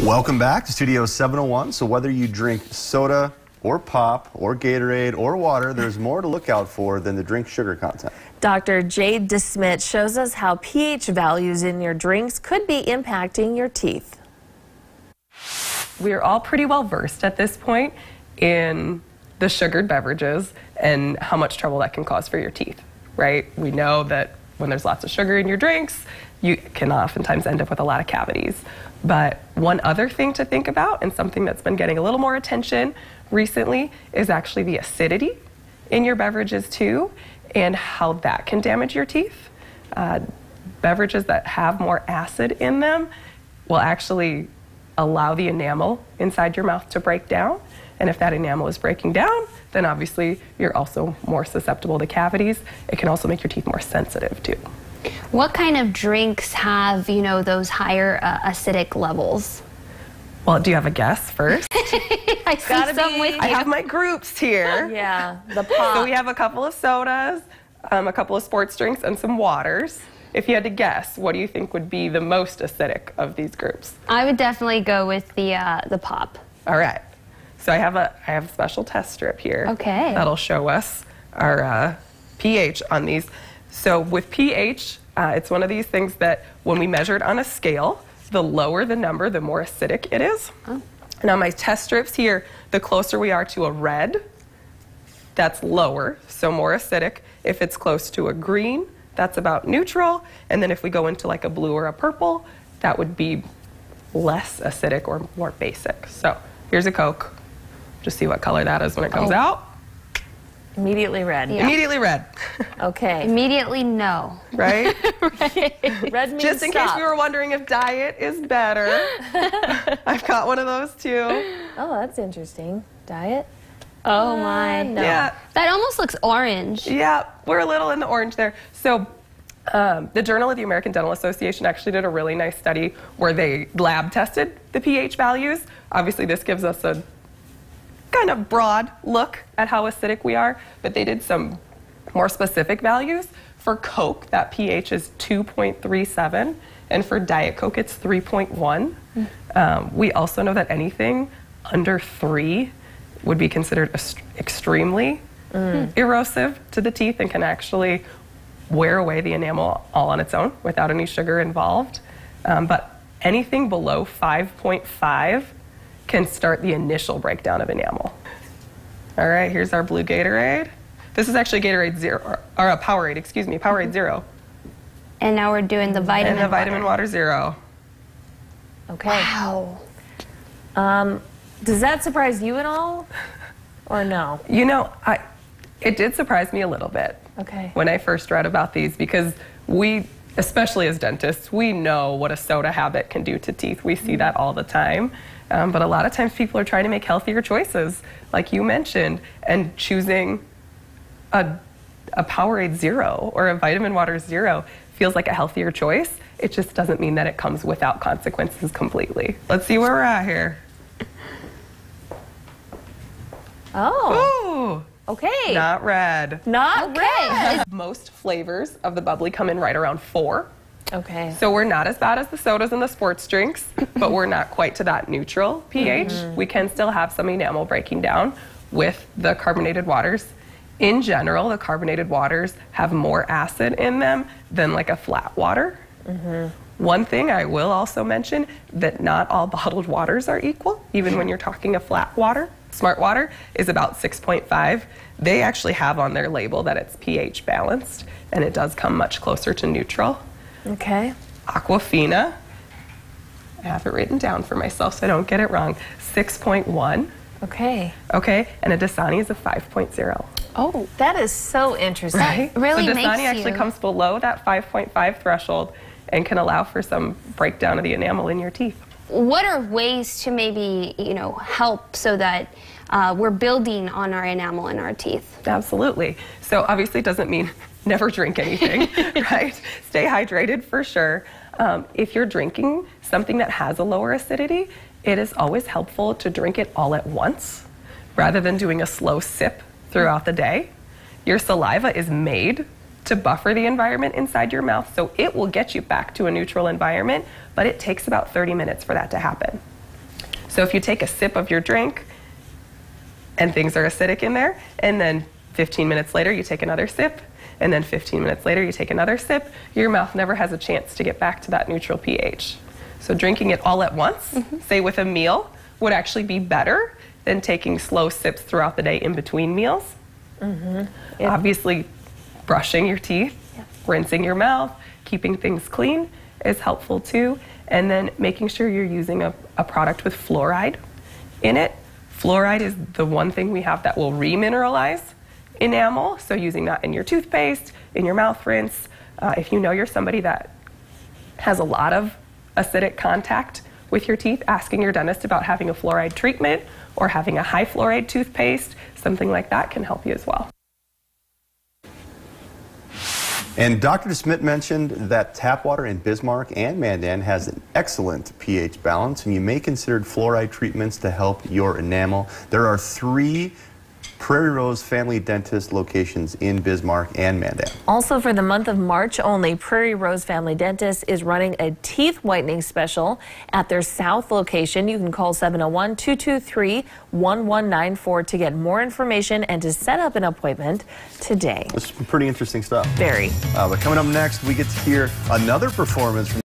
Welcome back to Studio 701. So whether you drink soda or pop or Gatorade or water, there's more to look out for than the drink sugar content. Dr. DeSmidt shows us how pH values in your drinks could be impacting your teeth. We're all pretty well versed at this point in the sugared beverages and how much trouble that can cause for your teeth, right? We know that when there's lots of sugar in your drinks, you can oftentimes end up with a lot of cavities. But one other thing to think about, and something that's been getting a little more attention recently, is actually the acidity in your beverages too, and how that can damage your teeth. Beverages that have more acid in them will actually allow the enamel inside your mouth to break down. And if that enamel is breaking down, then obviously you're also more susceptible to cavities. It can also make your teeth more sensitive too. What kind of drinks have, those higher acidic levels? Well, do you have a guess first? I see some with you. I have my groups here. Yeah, the pop. So we have a couple of sodas, a couple of sports drinks, and some waters. If you had to guess, what do you think would be the most acidic of these groups? I would definitely go with the pop. All right. So I have a special test strip here. Okay. That'll show us our pH on these. So with pH, it's one of these things that when we measure it on a scale, the lower the number, the more acidic it is. Oh. And on my test strips here, the closer we are to a red, that's lower, so more acidic. If it's close to a green, that's about neutral. And then if we go into like a blue or a purple, that would be less acidic or more basic. So here's a Coke. Just see what color that is when it comes out. Immediately red. Yeah. Immediately red. Okay. Immediately no. Right? Red means Just in case we were wondering if diet is better. I've got one of those too. Oh, that's interesting. Diet? Oh my. No. Yeah. That almost looks orange. Yeah, we're a little in the orange there. So the Journal of the American Dental Association actually did a really nice study where they lab tested the pH values. Obviously this gives us a kind of broad look at how acidic we are, but they did some more specific values. For Coke, that pH is 2.37, and for Diet Coke, it's 3.1. We also know that anything under 3 would be considered extremely erosive to the teeth and can actually wear away the enamel all on its own without any sugar involved. But anything below 5.5 can start the initial breakdown of enamel. All right, here's our blue Gatorade. This is actually Gatorade Zero, or a Powerade, excuse me, Powerade Zero. And now we're doing the vitamin And the Vitamin Water Zero. Okay. Wow. Does that surprise you at all, or no? It did surprise me a little bit. Okay. When I first read about these, because we, especially as dentists, we know what a soda habit can do to teeth. We see that all the time. But a lot of times people are trying to make healthier choices, like you mentioned, and choosing a Powerade Zero or a Vitamin Water Zero feels like a healthier choice. It just doesn't mean that it comes without consequences completely. Let's see where we're at here. Oh. Ooh, Okay. not red. Not red. Most flavors of the bubbly come in right around 4. Okay. So we're not as bad as the sodas and the sports drinks, but we're not quite to that neutral pH. We can still have some enamel breaking down with the carbonated waters. In general, the carbonated waters have more acid in them than like a flat water. One thing I will also mention, that not all bottled waters are equal, even when you're talking a flat water. Smart Water is about 6.5. They actually have on their label that it's pH balanced, and it does come much closer to neutral. Okay. Aquafina, I have it written down for myself so I don't get it wrong, 6.1. Okay. Okay, and a Dasani is a 5.0. Oh, that is so interesting. Right? really so makes Dasani actually you- comes below that 5.5 threshold and can allow for some breakdown of the enamel in your teeth. What are ways to maybe, help so that we're building on our enamel in our teeth? Absolutely. So obviously it doesn't mean never drink anything, right? Stay hydrated for sure. If you're drinking something that has a lower acidity, it is always helpful to drink it all at once rather than doing a slow sip throughout the day. Your saliva is made to buffer the environment inside your mouth, so it will get you back to a neutral environment, but it takes about 30 minutes for that to happen. So if you take a sip of your drink and things are acidic in there, and then 15 minutes later you take another sip, and then 15 minutes later you take another sip, your mouth never has a chance to get back to that neutral pH. So drinking it all at once, say with a meal, would actually be better than taking slow sips throughout the day in between meals. Obviously, brushing your teeth, rinsing your mouth, keeping things clean is helpful too. And then making sure you're using a product with fluoride in it. Fluoride is the one thing we have that will remineralize enamel, so using that in your toothpaste, in your mouth rinse. If you know you're somebody that has a lot of acidic contact with your teeth, asking your dentist about having a fluoride treatment or having a high fluoride toothpaste, something like that can help you as well. And Dr. DeSmidt mentioned that tap water in Bismarck and Mandan has an excellent pH balance, and you may consider fluoride treatments to help your enamel. There are 3 Prairie Rose Family Dentist locations in Bismarck and Mandan. Also for the month of March only, Prairie Rose Family Dentist is running a teeth whitening special at their South location. You can call 701-223-1194 to get more information and to set up an appointment today. This is pretty interesting stuff. Very. But coming up next, we get to hear another performance from